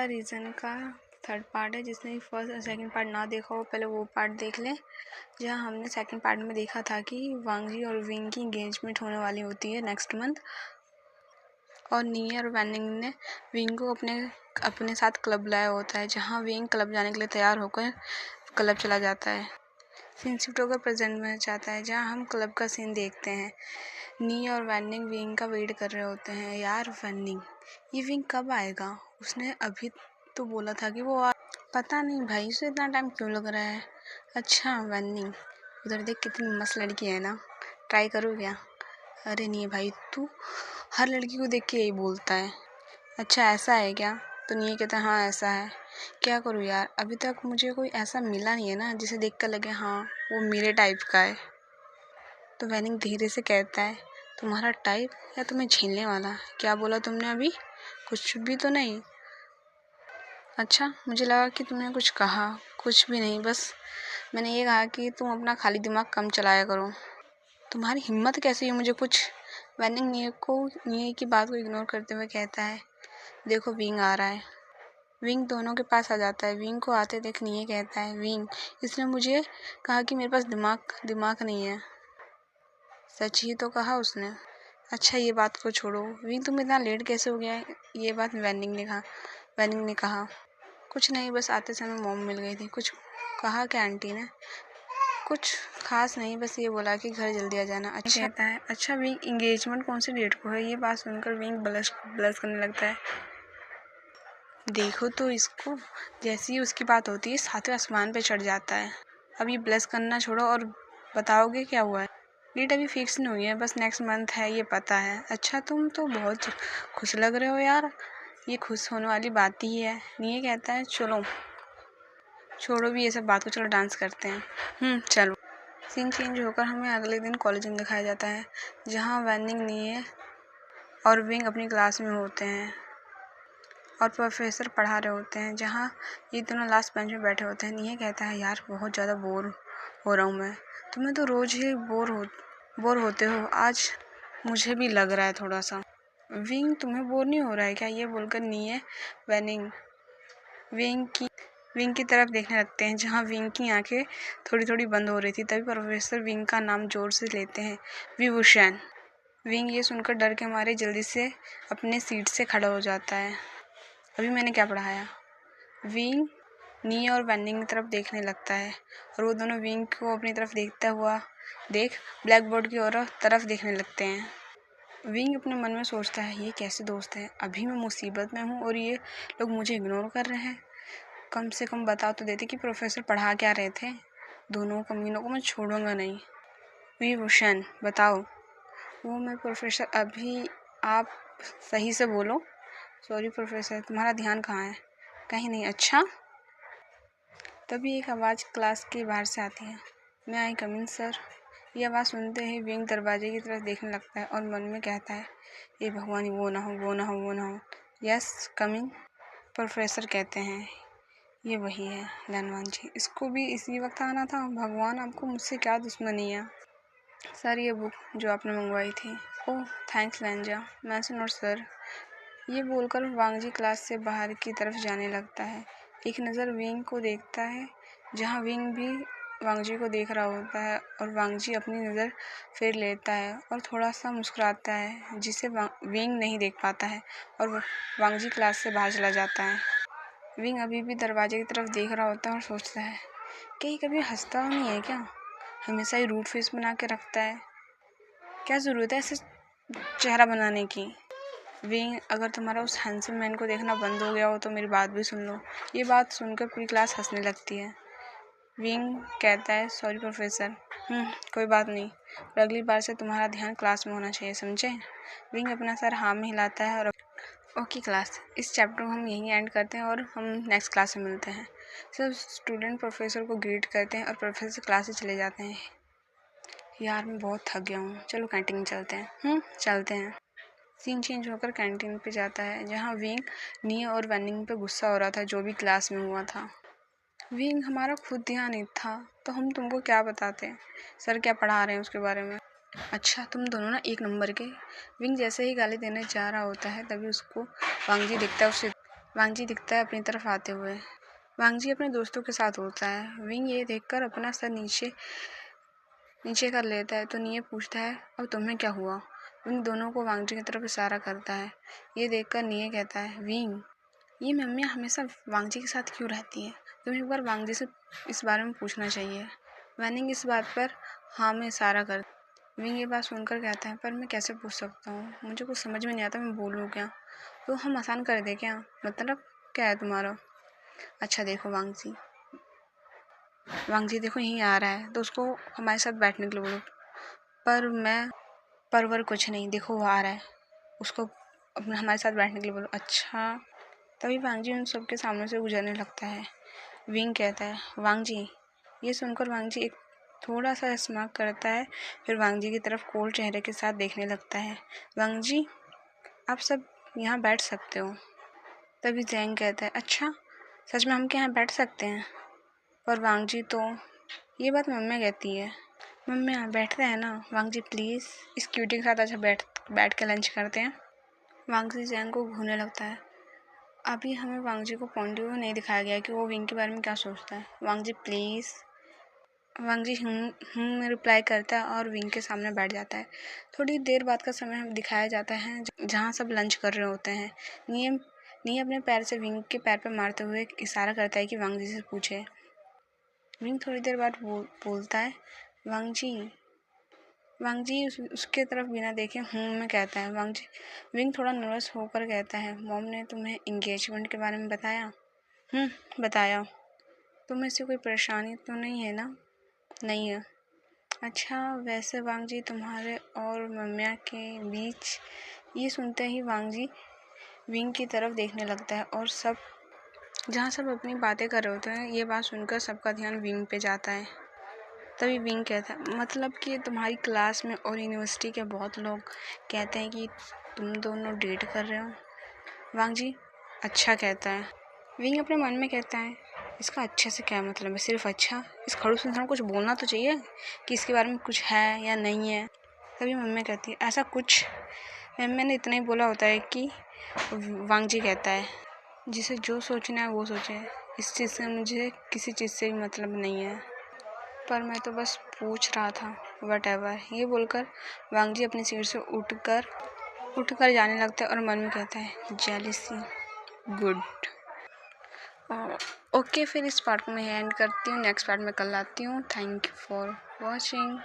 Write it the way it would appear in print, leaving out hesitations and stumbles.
Reason का third part है। जिसने फर्स्ट और सेकंड पार्ट ना देखा हो पहले वो पार्ट देख लें, जहाँ हमने सेकंड पार्ट में देखा था कि वांगजी और विंग की एंगेजमेंट होने वाली होती है नेक्स्ट मंथ, और नी और वैनिंग ने विंग को अपने साथ क्लब लाया होता है, जहाँ विंग क्लब जाने के लिए तैयार होकर क्लब चला जाता है। सीन शिफ्ट होकर प्रेजेंट में जाता है, जहाँ हम क्लब का सीन देखते हैं। नी और वैनिंग विंग का वेट कर रहे होते हैं। यार वैनिंग, ये विंग कब आएगा? उसने अभी तो बोला था कि वो पता नहीं भाई उसे इतना टाइम क्यों लग रहा है। अच्छा वैनिंग, उधर देख कितनी मस्त लड़की है ना, ट्राई करो क्या? अरे नहीं भाई, तू हर लड़की को देख के यही बोलता है। अच्छा ऐसा है क्या? तो नहीं कहता हाँ ऐसा है। क्या करूँ यार, अभी तक मुझे कोई ऐसा मिला नहीं है ना जिसे देख कर लगे हाँ वो मेरे टाइप का है। तो वैनिंग धीरे से कहता है, तुम्हारा टाइप या तुम्हें झेलने वाला? क्या बोला तुमने अभी? कुछ भी तो नहीं। अच्छा मुझे लगा कि तुमने कुछ कहा। कुछ भी नहीं, बस मैंने ये कहा कि तुम अपना खाली दिमाग कम चलाया करो। तुम्हारी हिम्मत कैसे हुई मुझे कुछ? वैनिंग नी की बात को इग्नोर करते हुए कहता है, देखो विंग आ रहा है। विंग दोनों के पास आ जाता है। विंग को आते देख नी कहता है, विंग इसने मुझे कहा कि मेरे पास दिमाग नहीं है। सच ही तो कहा उसने। अच्छा ये बात को छोड़ो, विंग तुम इतना लेट कैसे हो गया है? ये बात वैनिंग ने कहा। कुछ नहीं, बस आते समय मॉम मिल गई थी। कुछ कहा क्या आंटी ने? कुछ खास नहीं, बस ये बोला कि घर जल्दी आ जाना। अच्छा कहता है, अच्छा विंग इंगेजमेंट कौन सी डेट को है? ये बात सुनकर विंग ब्लश करने लगता है। देखो तो इसको, जैसे ही उसकी बात होती है सातवें आसमान पे चढ़ जाता है। अब ये ब्लश करना छोड़ो और बताओगे क्या हुआ है? डेट अभी फिक्स नहीं हुई है, बस नेक्स्ट मंथ है ये पता है। अच्छा तुम तो बहुत खुश लग रहे हो यार, ये खुश होने वाली बात ही है। नहीं कहता है, चलो छोड़ो भी ये सब बात को, चलो डांस करते हैं। चलो। सीन चेंज होकर हमें अगले दिन कॉलेज में दिखाया जाता है, जहाँ वैनिंग नी और विंग अपनी क्लास में होते हैं और प्रोफेसर पढ़ा रहे होते हैं, जहाँ ये दोनों लास्ट बेंच में बैठे होते हैं। नी कहता है, यार बहुत ज़्यादा बोर हो रहा हूँ मैं। तुम्हें तो रोज़ ही बोर होते हो, आज मुझे भी लग रहा है थोड़ा सा। विंग तुम्हें बोर नहीं हो रहा है क्या? ये बोलकर नी वैनिंग विंग की तरफ देखने लगते हैं, जहाँ विंग की आंखें थोड़ी थोड़ी बंद हो रही थी। तभी प्रोफेसर विंग का नाम जोर से लेते हैं, विभूषण। विंग ये सुनकर डर के मारे जल्दी से अपने सीट से खड़ा हो जाता है। अभी मैंने क्या पढ़ाया? विंग नी और वैनिंग की तरफ देखने लगता है, और वो दोनों विंग को अपनी तरफ देखता हुआ ब्लैक बोर्ड की तरफ देखने लगते हैं। विंग अपने मन में सोचता है, ये कैसे दोस्त हैं? अभी मैं मुसीबत में हूँ और ये लोग मुझे इग्नोर कर रहे हैं। कम से कम बता तो देते कि प्रोफेसर पढ़ा क्या रहे थे। दोनों कमीनों को मैं छोड़ूंगा नहीं। विभूषण बताओ। वो मैं प्रोफेसर, अभी आप सही से बोलो। सॉरी प्रोफेसर, तुम्हारा ध्यान कहाँ है? कहीं नहीं। अच्छा। तभी एक आवाज़ क्लास के बाहर से आती है, मैं आई कम इन सर। ये आवाज़ सुनते ही विंग दरवाजे की तरफ देखने लगता है और मन में कहता है, ये भगवान वो ना हो। यस कम इन, प्रोफेसर कहते हैं, ये वही है धनवान जी, इसको भी इसी वक्त आना था। भगवान आपको मुझसे क्या दुश्मनी है? सर ये बुक जो आपने मंगवाई थी। ओह थैंक्स लैंजा, मैंसन और सर। ये बोलकर वांगजी क्लास से बाहर की तरफ जाने लगता है। एक नज़र विंग को देखता है, जहाँ विंग भी वांगजी को देख रहा होता है, और वांगजी अपनी नज़र फेर लेता है और थोड़ा सा मुस्कुराता है, जिसे विंग नहीं देख पाता है, और वांगजी क्लास से बाहर चला जाता है। विंग अभी भी दरवाजे की तरफ देख रहा होता है और सोचता है, कहीं कभी हंसता नहीं है क्या? हमेशा ही रूड फेस बना के रखता है। क्या ज़रूरत है ऐसे चेहरा बनाने की? विंग, अगर तुम्हारा उस हैंडसम मैन को देखना बंद हो गया हो तो मेरी बात भी सुन लो। ये बात सुनकर पूरी क्लास हंसने लगती है। विंग कहता है, सॉरी प्रोफेसर। कोई बात नहीं, और अगली बार से तुम्हारा ध्यान क्लास में होना चाहिए, समझे? विंग अपना सर हाँ में हिलाता है और ओके क्लास, इस चैप्टर को हम यहीं एंड करते हैं और हम नेक्स्ट क्लास में मिलते हैं। सब स्टूडेंट प्रोफेसर को ग्रीट करते हैं और प्रोफेसर क्लास से चले जाते हैं। यार मैं बहुत थक गया हूँ, चलो कैंटीन में चलते हैं। चलते हैं। सीन चेंज होकर कैंटीन पे जाता है, जहाँ विंग नी और वैनिंग पे गुस्सा हो रहा था जो भी क्लास में हुआ था। विंग, हमारा खुद ध्यान नहीं था तो हम तुमको क्या बताते? सर क्या पढ़ा रहे हैं उसके बारे में। अच्छा तुम दोनों ना एक नंबर के। विंग जैसे ही गाली देने जा रहा होता है तभी उसको वांगजी दिखता है, उससे वांग जी दिखता है अपनी तरफ आते हुए। वांग जी अपने दोस्तों के साथ होता है। विंग ये देखकर अपना सर नीचे नीचे कर लेता है तो निये पूछता है, अब तुम्हें क्या हुआ? विंग दोनों को वांग जी की तरफ इशारा करता है। ये देखकर निये कहता है, विंग, ये मम्मी हमेशा वांग जी के साथ क्यों रहती है? तुम्हें एक बार वांग जी से इस बारे में पूछना चाहिए। वैनिंग इस बात पर हाँ में इशारा कर। विंग ये बात सुनकर कहता है, पर मैं कैसे पूछ सकता हूँ? मुझे कुछ समझ में नहीं आता, मैं बोलूँ क्या? तो हम आसान कर दे क्या? मतलब क्या है तुम्हारा? अच्छा देखो वांग जी देखो यहीं आ रहा है तो उसको हमारे साथ बैठने के लिए बोलो। पर मैं परवर कुछ नहीं, देखो वो आ रहा है, उसको अपना हमारे साथ बैठने के लिए बोलो। अच्छा। तभी वांग जी उन सबके सामने से गुजरने लगता है। विंग कहता है, वांग जी। ये सुनकर वांग जी एक थोड़ा सा स्मार्ट करता है, फिर वांग जी की तरफ कोल्ड चेहरे के साथ देखने लगता है। वांग जी, आप सब यहाँ बैठ सकते हो। तभी जैंग कहता है, अच्छा सच में हम क्या यहाँ बैठ सकते हैं? पर वांग जी तो ये बात मम्मी कहती है। मम्मी यहाँ बैठते हैं ना? वांग जी प्लीज़ इस क्यूटी के साथ अच्छा बैठ के लंच करते हैं। वांग जी जैंग को घूरने लगता है। अभी हमें वांग जी को पॉइंट ऑफ व्यू नहीं दिखाया गया कि वो विंग के बारे में क्या सोचता है। वांग जी प्लीज़। वांग जी में रिप्लाई करता है और विंग के सामने बैठ जाता है। थोड़ी देर बाद का समय हमें दिखाया जाता है जहाँ सब लंच कर रहे होते हैं। नी अपने पैर से विंग के पैर पर मारते हुए इशारा करता है कि वांग जी से पूछे। विंग थोड़ी देर बाद बोलता है, वांग जी उसके तरफ बिना देखे में कहता है। विंग थोड़ा नर्वस होकर कहता है, मॉम ने तुम्हें इंगेजमेंट के बारे में बताया? बताया। तुम्हें इससे कोई परेशानी तो नहीं है ना? नहीं है। अच्छा वैसे वांग जी तुम्हारे और मम्मिया के बीच। ये सुनते ही वांग जी विंग की तरफ देखने लगता है और जहाँ सब अपनी बातें कर रहे होते हैं, ये बात सुनकर सबका ध्यान विंग पे जाता है। तभी विंग कहता है, मतलब कि तुम्हारी क्लास में और यूनिवर्सिटी के बहुत लोग कहते हैं कि तुम दोनों डेट कर रहे हो। वांग जी अच्छा कहता है। विंग अपने मन में कहता है, इसका अच्छे से क्या मतलब है? सिर्फ अच्छा? इस खड़ूस इंसान को कुछ बोलना तो चाहिए कि इसके बारे में कुछ है या नहीं है। तभी मम्मी कहती है, ऐसा कुछ मैंने इतना ही बोला होता है कि वांग जी कहता है, जिसे जो सोचना है वो सोचे, इस चीज़ से मुझे किसी चीज़ से भी मतलब नहीं है, पर मैं तो बस पूछ रहा था, वटएवर। ये बोलकर वांग जी अपनी सीट से उठकर जाने लगता है और मन में कहता है, जेलिसी गुड। ओके फिर इस पार्ट को मैं एंड करती हूँ, नेक्स्ट पार्ट में कल आती हूँ। Thank you for watching.